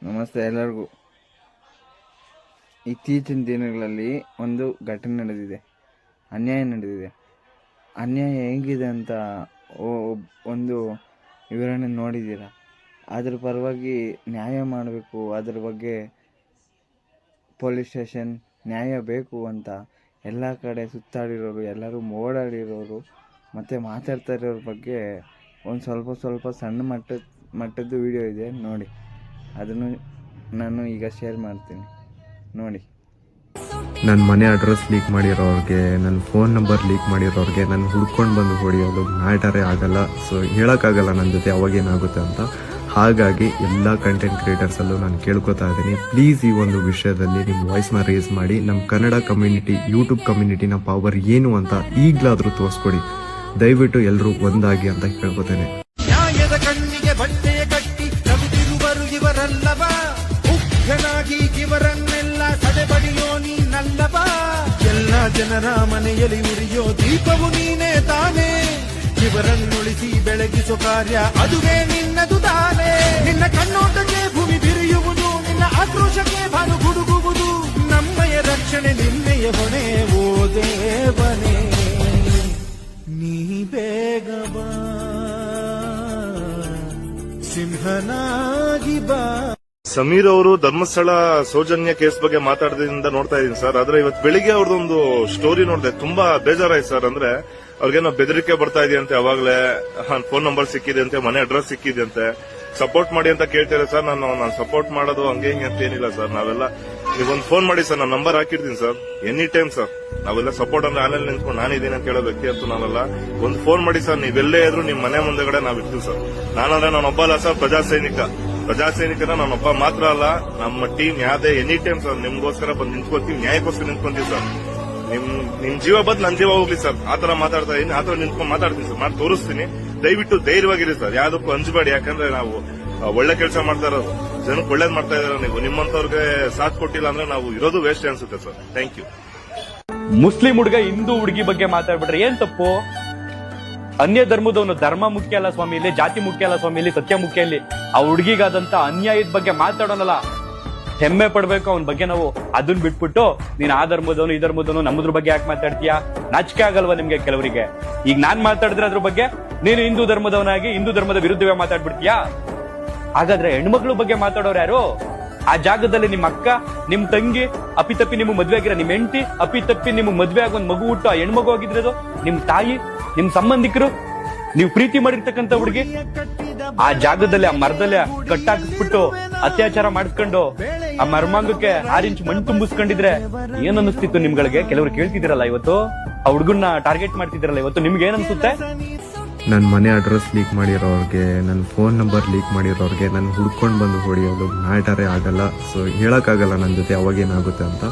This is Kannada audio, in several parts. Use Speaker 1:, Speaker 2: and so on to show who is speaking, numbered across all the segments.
Speaker 1: ನಮಸ್ತೆ ಎಲ್ಲರಿಗೂ. ಇತ್ತೀಚಿನ ದಿನಗಳಲ್ಲಿ ಒಂದು ಘಟನೆ ನಡೆದಿದೆ, ಅನ್ಯಾಯ ನಡೆದಿದೆ. ಅನ್ಯಾಯ ಹೇಗಿದೆ ಅಂತ ಒಂದು ವಿವರಣೆ ನೋಡಿದ್ದೀರಾ? ಅದ್ರ ಪರವಾಗಿ ನ್ಯಾಯ ಮಾಡಬೇಕು, ಅದ್ರ ಬಗ್ಗೆ ಪೊಲೀಸ್ ಸ್ಟೇಷನ್ ನ್ಯಾಯ ಬೇಕು ಅಂತ ಎಲ್ಲ ಕಡೆ ಸುತ್ತಾಡಿರೋರು, ಎಲ್ಲರೂ ಓಡಾಡಿರೋರು ಮತ್ತು ಮಾತಾಡ್ತಾ ಇರೋರ ಬಗ್ಗೆ ಒಂದು ಸ್ವಲ್ಪ ಸಣ್ಣ ಮಟ್ಟದ್ದು ವಿಡಿಯೋ ಇದೆ, ನೋಡಿ. ಅದನ್ನು ನಾನು ಈಗ ಶೇರ್ ಮಾಡ್ತೀನಿ, ನೋಡಿ.
Speaker 2: ನನ್ನ ಮನೆ ಅಡ್ರೆಸ್ ಲೀಕ್ ಮಾಡಿರೋರಿಗೆ, ನನ್ನ ಫೋನ್ ನಂಬರ್ ಲೀಕ್ ಮಾಡಿರೋರಿಗೆ ನಾನು ಹುಡ್ಕೊಂಡು ಬಂದು ಹೊಡೆಯೋದು ಮ್ಯಾಟರೇ ಆಗಲ್ಲ. ಸೊ ಹೇಳೋಕ್ಕಾಗಲ್ಲ ನನ್ನ ಜೊತೆ ಅವಾಗೇನಾಗುತ್ತೆ ಅಂತ. ಹಾಗಾಗಿ ಎಲ್ಲ ಕಂಟೆಂಟ್ ಕ್ರಿಯೇಟರ್ಸಲ್ಲೂ ನಾನು ಕೇಳ್ಕೊತಾ ಇದ್ದೀನಿ, ಪ್ಲೀಸ್ ಈ ಒಂದು ವಿಷಯದಲ್ಲಿ ನಿಮ್ಮ ವಾಯ್ಸ್ನ ರೇಸ್ ಮಾಡಿ ನಮ್ಮ ಕನ್ನಡ ಕಮ್ಯುನಿಟಿ, ಯೂಟ್ಯೂಬ್ ಕಮ್ಯುನಿಟಿನ ಪವರ್ ಏನು ಅಂತ ಈಗಲಾದರೂ ತೋರಿಸ್ಕೊಡಿ. ದಯವಿಟ್ಟು ಎಲ್ಲರೂ ಒಂದಾಗಿ ಅಂತ ಕೇಳ್ಕೊತೇನೆ.
Speaker 3: ನ್ಯಾಯದ ಕಣ್ಣಿಗೆ ಬಟ್ಟೆಯ ಕಟ್ಟಿ ನಗುತ್ತಿರುವರು ಇವರಲ್ಲವ, ಮುಖ್ಯನಾಗಿ ಇವರನ್ನೆಲ್ಲ ತಡೆಬಡಿಯೋ ನೀನಲ್ಲವ. ಎಲ್ಲ ಜನರ ಮನೆಯಲ್ಲಿ ಉರಿಯೋ ದೀಪವು ನೀನೇ ತಾನೇ, ಇವರನ್ನುಳಿಸಿ ಬೆಳಗಿಸೋ ಕಾರ್ಯ ಅದುವೇ ನಿನ್ನದು ತಾನೇ. ನಿನ್ನ ಕಣ್ಣೋಟಕ್ಕೆ ಭೂಮಿ ಬಿರಿಯುವುದು, ನಿನ್ನ ಆಕ್ರೋಶಕ್ಕೆ ಭಾನು ಗುಡುಗುವುದು. ನಮ್ಮಯ ರಕ್ಷಣೆ ನಿನ್ನೆಯ ಹೊಣೆ ಓ ದೇವನೇ, ನೀ ಬೇಗ ಬಾ, ಸಿಂಹನಾಗಿ ಬಾ.
Speaker 4: ಸಮೀರ್ ಅವರು ಧರ್ಮಸ್ಥಳ ಸೌಜನ್ಯ ಕೇಸ್ ಬಗ್ಗೆ ಮಾತಾಡೋದ್ರಿಂದ ನೋಡ್ತಾ ಇದೀನಿ ಸರ್. ಆದ್ರೆ ಇವತ್ತು ಬೆಳಿಗ್ಗೆ ಅವ್ರದ್ದೊಂದು ಸ್ಟೋರಿ ನೋಡಿದೆ, ತುಂಬಾ ಬೇಜಾರಾಯ್ತು ಸರ್. ಅಂದ್ರೆ ಅವ್ರಿಗೇನೋ ಬೆದರಿಕೆ ಬರ್ತಾ ಇದೆಯಂತೆ, ಅವಾಗಲೇ ಫೋನ್ ನಂಬರ್ ಸಿಕ್ಕಿದೆ ಅಂತೆ, ಮನೆ ಅಡ್ರೆಸ್ ಸಿಕ್ಕಿದೆ ಅಂತೆ, ಸಪೋರ್ಟ್ ಮಾಡಿ ಅಂತ ಕೇಳ್ತಾರೆ ಸರ್. ನಾನು ಸಪೋರ್ಟ್ ಮಾಡೋದು ಹಂಗೆ ಹಿಂಗೆ ಅಂತ ಏನಿಲ್ಲ ಸರ್. ನಾವೆಲ್ಲ ನೀವೊಂದು ಫೋನ್ ಮಾಡಿ ಸರ್, ನಾನು ನಂಬರ್ ಹಾಕಿರ್ತೀನಿ ಸರ್, ಎನಿ ಟೈಮ್ ಸರ್. ನಾವೆಲ್ಲ ಸಪೋರ್ಟ್ ಅಂದ್ರೆ ಆಮೇಲೆ ನಿಂತ್ಕೊಂಡು ನಾನಿದ್ದೀನಿ ಅಂತ ಹೇಳೋ ವ್ಯಕ್ತಿ ಅಂತೂ ನಾವೆಲ್ಲ. ಒಂದು ಫೋನ್ ಮಾಡಿ ಸರ್, ನೀವೆಲ್ಲೇ ಇದ್ರು ನಿಮ್ ಮನೆ ಮುಂದೆಗಡೆ ನಾವ್ ಇರ್ತೀವಿ ಸರ್. ನಾನಂದ್ರೆ ನಾನೊಬ್ಬ ಅಲ್ಲ ಸರ್, ಪ್ರಜಾಸೈನಿಕರ ನಾನೊಬ್ಬ ಮಾತ್ರ ಅಲ್ಲ, ನಮ್ಮ ಟೀಮ್ ಯಾವ್ದೇ ಎನಿ ಟೈಮ್ ಸರ್ ನಿಮ್ಗೋಸ್ಕರ ಬಂದು ನಿಂತ್ಕೊತೀವಿ, ನ್ಯಾಯಕ್ಕೋಸ್ಕರ ನಿಂತ್ಕೊಂತೀವಿ ಸರ್. ನಿಮ್ ಜೀವ ಬಂದ್ ನನ್ ಜೀವ ಹೋಗ್ಲಿ ಸರ್, ಆತರ ಮಾತಾಡ್ತಾ ಇದೀನಿ, ಆತರ ನಿಂತ್ಕೊಂಡು ಮಾತಾಡ್ತೀನಿ ಸರ್, ಮಾಡಿ ತೋರಿಸ್ತೀನಿ. ದಯವಿಟ್ಟು ಧೈರ್ಯವಾಗಿರಿ ಸರ್, ಯಾವ್ದಕ್ಕೂ ಅಂಜಬೇಡಿ. ಯಾಕಂದ್ರೆ ನಾವು ಒಳ್ಳೆ ಕೆಲಸ ಮಾಡ್ತಾ ಇರೋದು, ಜನಕ್ಕೆ ಒಳ್ಳೇದ್ ಮಾಡ್ತಾ ಇದಾರೆ. ನೀವು ನಿಮ್ಮಂತವ್ರಿಗೆ ಸಾಥ್ ಕೊಟ್ಟಿಲ್ಲ ಅಂದ್ರೆ ನಾವು ಇರೋದು ವೇಸ್ಟ್ ಅನ್ಸುತ್ತೆ ಸರ್. Thank you.
Speaker 5: ಮುಸ್ಲಿಂ ಹುಡುಗ ಹಿಂದೂ ಹುಡುಗಿ ಬಗ್ಗೆ ಮಾತಾಡ್ಬಿಟ್ರೆ ಏನ್ ತಪ್ಪು? ಅನ್ಯ ಧರ್ಮದವನು ಧರ್ಮ ಮುಖ್ಯ ಅಲ್ಲ ಸ್ವಾಮಿ, ಇಲ್ಲಿ ಜಾತಿ ಮುಖ್ಯ ಅಲ್ಲ ಸ್ವಾಮಿ, ಇಲ್ಲಿ ಸತ್ಯ ಮುಖ್ಯ. ಇಲ್ಲಿ ಆ ಹುಡುಗಿಗಾದಂತ ಅನ್ಯಾಯದ ಬಗ್ಗೆ ಮಾತಾಡೋನಲ್ಲ, ಹೆಮ್ಮೆ ಪಡ್ಬೇಕು ಅವನ ಬಗ್ಗೆ ನಾವು. ಅದನ್ನ ಬಿಟ್ಬಿಟ್ಟು ನೀನ್ ಆ ಧರ್ಮದವನು ಈ ಧರ್ಮದವನು ನಮ್ಮದ್ರ ಬಗ್ಗೆ ಯಾಕೆ ಮಾತಾಡ್ತೀಯಾ? ನಾಚಿಕೆ ಆಗಲ್ವಾ ನಿಮ್ಗೆ ಕೆಲವರಿಗೆ? ಈಗ ನಾನ್ ಮಾತಾಡಿದ್ರೆ ಅದ್ರ ಬಗ್ಗೆ ನೀನು ಹಿಂದೂ ಧರ್ಮದವನಾಗಿ ಹಿಂದೂ ಧರ್ಮದ ವಿರುದ್ಧವೇ ಮಾತಾಡ್ಬಿಡ್ತೀಯಾ? ಹಾಗಾದ್ರೆ ಹೆಣ್ಮಕ್ಳ ಬಗ್ಗೆ ಮಾತಾಡೋರು ಯಾರು? ಆ ಜಾಗದಲ್ಲಿ ನಿಮ್ಮ ಅಕ್ಕ, ನಿಮ್ ತಂಗಿ, ಅಪ್ಪಿತಪ್ಪಿ ನಿಮ್ಗೆ ಮದ್ವೆ ಆಗಿರೋ ನಿಮ್ ಹೆಂಡತಿ, ಅಪ್ಪಿತಪ್ಪಿ ನಿಮ್ಗೆ ಮದ್ವೆ ಆಗಿ ಒಂದ್ ಮಗು ಹುಟ್ಟು ಆ ಹೆಣ್ಮಗು ಆಗಿದ್ರೆ ಅದು ನಿಮ್ ತಾಯಿ, ನಿಮ್ ಸಂಬಂಧಿಕರು, ನೀವು ಪ್ರೀತಿ ಮಾಡಿರ್ತಕ್ಕಂಥ ಹುಡುಗಿ. ಆ ಜಾಗದಲ್ಲಿ ಆ ಮರದಲ್ಲಿ ಕಟ್ಟಾಕಿಸ್ಬಿಟ್ಟು ಅತ್ಯಾಚಾರ ಮಾಡಿಸ್ಕೊಂಡು ಆ ಮರ್ಮಾಂಗಕ್ಕೆ 6 ಇಂಚ್ ಮಣ್ಣು ತುಂಬಿಸ್ಕೊಂಡಿದ್ರೆ ಏನ್ ಅನಿಸ್ತಿತ್ತು ನಿಮ್ಗಳಿಗೆ? ಕೆಲವರು ಕೇಳ್ತಿದಿರಲ್ಲ ಇವತ್ತು, ಆ ಹುಡುಗನ್ನ ಟಾರ್ಗೆಟ್ ಮಾಡ್ತಿದಿರಲ್ಲ ಇವತ್ತು, ನಿಮ್ಗೆ ಏನ್ ಅನ್ಸುತ್ತೆ?
Speaker 2: ನನ್ನ ಮನೆ ಅಡ್ರೆಸ್ ಲೀಕ್ ಮಾಡಿರೋರಿಗೆ, ನನ್ನ ಫೋನ್ ನಂಬರ್ ಲೀಕ್ ಮಾಡಿರೋರಿಗೆ ನಾನು ಹುಡ್ಕೊಂಡು ಬಂದು ಹೊಡೆಯೋದು ಮ್ಯಾಟರೇ ಆಗಲ್ಲ. ಸೊ ಹೇಳೋಕ್ಕಾಗಲ್ಲ ನನ್ನ ಜೊತೆ ಅವಾಗೇನಾಗುತ್ತೆ ಅಂತ.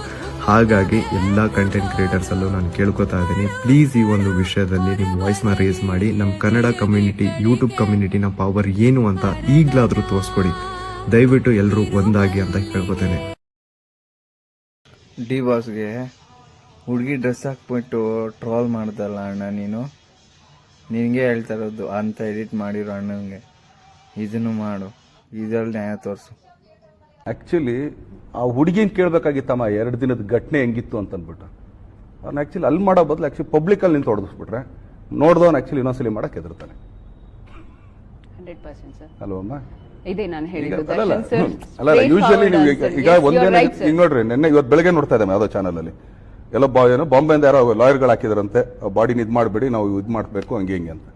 Speaker 2: ಹಾಗಾಗಿ ಎಲ್ಲ ಕಂಟೆಂಟ್ ಕ್ರಿಯೇಟರ್ಸಲ್ಲೂ ನಾನು ಕೇಳ್ಕೊತಾ ಇದ್ದೀನಿ, ಪ್ಲೀಸ್ ಈ ಒಂದು ವಿಷಯದಲ್ಲಿ ನಿಮ್ಮ ವಾಯ್ಸ್ನ ರೇಸ್ ಮಾಡಿ ನಮ್ಮ ಕನ್ನಡ ಕಮ್ಯುನಿಟಿ, ಯೂಟ್ಯೂಬ್ ಕಮ್ಯುನಿಟಿನ ಪವರ್ ಏನು ಅಂತ ಈಗಲಾದರೂ ತೋರಿಸ್ಕೊಡಿ. ದಯವಿಟ್ಟು ಎಲ್ಲರೂ ಒಂದಾಗಿ ಅಂತ ಕೇಳ್ಕೊತೇನೆ.
Speaker 1: ಡಿ ಬಾಸ್ಗೆ ಹುಡುಗಿ ಡ್ರೆಸ್ ಹಾಕ್ಬಿಟ್ಟು ಟ್ರೋಲ್ ಮಾಡ್ದಲ್ಲ ಅಣ್ಣ, ನಿನಗೆ ಹೇಳ್ತಾ ಇರೋದು ಅಂತ ಎಡಿಟ್ ಮಾಡಿರೋ ಅಣ್ಣನಿಗೆ ಇದನ್ನು ಮಾಡು, ಇದರಲ್ಲಿ ನ್ಯಾಯ ತೋರಿಸು.
Speaker 6: ಆ್ಯಕ್ಚುಲಿ ಆ ಹುಡುಗಿನ ಕೇಳಬೇಕಾಗಿತ್ತಮ್ಮ 2 ದಿನದ ಘಟನೆ ಹೆಂಗಿತ್ತು ಅಂತ ಅಂದ್ಬಿಟ್ಟು. ಅವ್ನು ಆ್ಯಕ್ಚುಲಿ ಅಲ್ಲಿ ಮಾಡೋ ಬದಲು ಪಬ್ಲಿಕಲ್ಲಿ ನಿಂತು ಹೊಡೆದಿಸ್ಬಿಟ್ರೆ ನೋಡ್ದವನು ಆ್ಯಕ್ಚುಲಿ ಇನ್ನೊಂದ್ಸಲಿ ಮಾಡಕ್ಕೆ ಹೆದರ್ತಾನೆ.
Speaker 7: 100% ಸರ್.
Speaker 6: ಅಲ್ವಮ್ಮ?
Speaker 7: ಇದೇ ನಾನು ಹೇಳಿದ್ದು.
Speaker 6: ಅಲ್ಲ ಯೂಶಲಿ ನೀವು ಈಗ ಒಂದೇನು ಈಗ ನೋಡ್ರಿ, ಇವತ್ತು ಬೆಳಗ್ಗೆ ನೋಡ್ತಾ ಇದ್ದಾವೆ ಯಾವುದೋ ಚಾನಲಲ್ಲಿ ಎಲ್ಲ ಬಾಂಬೆಯಿಂದ ಯಾರೋ ಲಾಯರ್ಗಳು ಹಾಕಿದ್ರಂತೆ, ಬಾಡಿನ ಇದು ಮಾಡಬೇಡಿ, ನಾವು ಇದು ಮಾಡಬೇಕು ಹಂಗೆ ಹಿಂಗೆ ಅಂತ.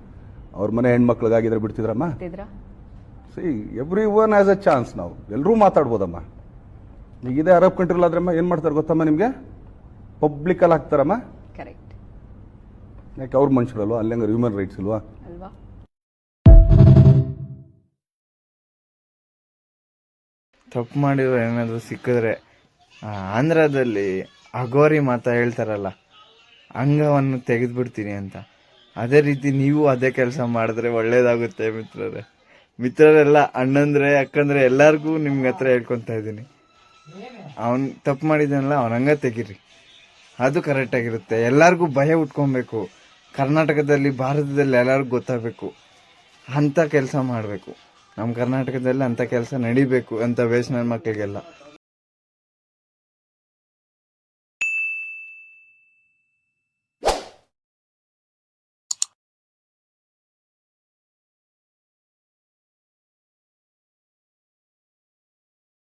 Speaker 6: ಅವ್ರ ಮನೆ ಹೆಣ್ಮಕ್ಳಿಗಾಗಿದ್ರೆ ಬಿಡ್ತಿದ್ರಮ್ಮ? See everyone has a chance. ನಾವು ಎಲ್ಲರೂ ಮಾತಾಡ್ಬೋದಮ್ಮ. ಈಗ ಇದೇ ಅರಬ್ ಕಂಟ್ರಿಲಾದ್ರಮ್ಮ ಏನು ಮಾಡ್ತಾರೆ ಗೊತ್ತಮ್ಮ ನಿಮಗೆ? ಪಬ್ಲಿಕಲ್ಲಿ ಹಾಕ್ತಾರಮ್ಮ.
Speaker 7: ಕರೆಕ್ಟ್.
Speaker 6: ಯಾಕೆ ಅವ್ರ ಮನುಷ್ಯರಲ್ವಾ? ಅಲ್ಲಿ ಹಂಗಾರೆ ಹ್ಯೂಮನ್ ರೈಟ್ಸ್ ಇಲ್ವಾ?
Speaker 7: ಅಲ್ವಾ?
Speaker 1: ತಪ್ಪು ಮಾಡಿರೋ ಏನಾದರೂ ಸಿಕ್ಕಿದ್ರೆ ಆಂಧ್ರದಲ್ಲಿ ಅಗೋರಿ ಮಾತಾ ಹೇಳ್ತಾರಲ್ಲ, ಅಂಗವನ್ನು ತೆಗೆದುಬಿಡ್ತೀನಿ ಅಂತ. ಅದೇ ರೀತಿ ನೀವು ಅದೇ ಕೆಲಸ ಮಾಡಿದ್ರೆ ಒಳ್ಳೇದಾಗುತ್ತೆ ಮಿತ್ರರೆಲ್ಲ, ಅಣ್ಣಂದ್ರೆ ಅಕ್ಕಂದ್ರೆ ಎಲ್ಲರಿಗೂ ನಿಮ್ಗೆ ಹತ್ರ ಹೇಳ್ಕೊತಾ ಇದ್ದೀನಿ. ಅವನು ತಪ್ಪು ಮಾಡಿದ್ದಾನಲ್ಲ, ಅವನ ಹಂಗ ತೆಗೀರಿ, ಅದು ಕರೆಕ್ಟಾಗಿರುತ್ತೆ. ಎಲ್ಲರಿಗೂ ಭಯ ಉಟ್ಕೊಬೇಕು. ಕರ್ನಾಟಕದಲ್ಲಿ, ಭಾರತದಲ್ಲಿ ಎಲ್ಲರಿಗೂ ಗೊತ್ತಾಗಬೇಕು, ಅಂಥ ಕೆಲಸ ಮಾಡಬೇಕು. ನಮ್ಮ ಕರ್ನಾಟಕದಲ್ಲಿ ಅಂಥ ಕೆಲಸ ನಡಿಬೇಕು ಅಂತ ವಯಸ್ಸಿನ ಮಕ್ಕಳಿಗೆಲ್ಲ